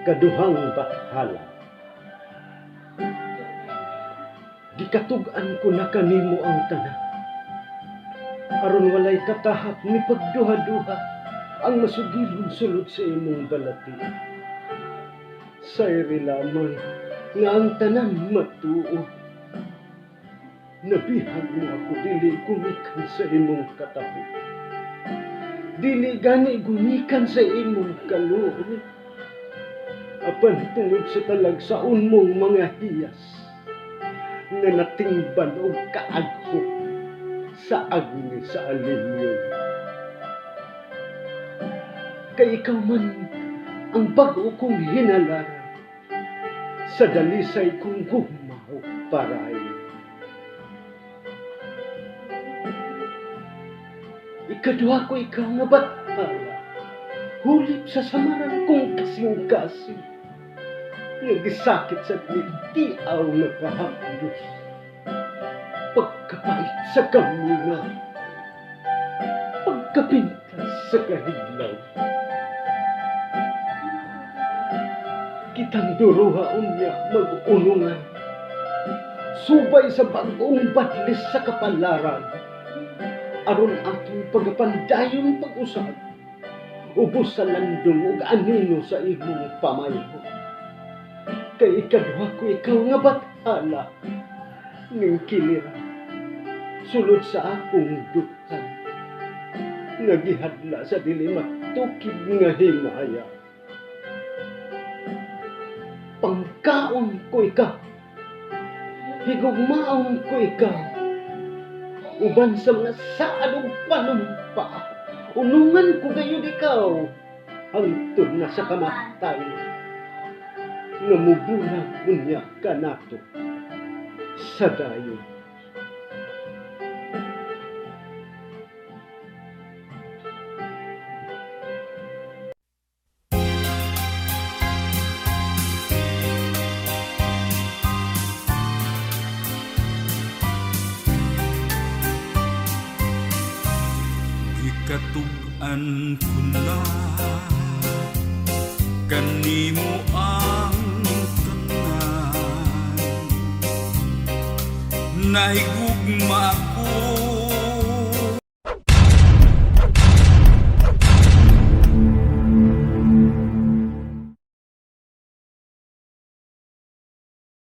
Ikaduhang bathala. Gikatug-an ko na kanimo ang tanan, aron walay katahap ni pagduha-duha ang masugilon sulod sa imong balati. Sayri lamang nga ang tanan matuo. Nabihag mo ako dili gumikan sa imong katabi, dili gani gumikan sa imong kaluoy, apan tungod sa talagsaon mong mga hiyas nga natingban og kaagho sa agni sa alinyon. Kay ikaw man ang bag-o kong hinalaran, sa dalisay kong gumaw paray. Ikaduha ko ikaw nga bathala, hulip sa samaran kong kasing-kasing, nagisakit sa nagtiaw na kahapdos, pagkapait sa kaminga, pagkapintas sa kahiglaw. Kitang duruha unya mag-unungan, subay sa bagong batlis sa kapalaran, aron atong pagapandayon pag-usab, ubos sa landong ug anino sa imong pamayo. Kay ikaduha ko ikaw nga bathala, ning kilira sulod sa akong dukan, nga gihadla sa dili matukid nga himaya. Pangkaon ko ikaw, higugmaon ko ikaw, uban sa mga saad ug panumpa, unungan ko gayud ikaw, hangtod na sa kamatay, nga mubulag unya ka nato sa dayon. Ikatug-an ko na kanimo ang tanan, nahigugma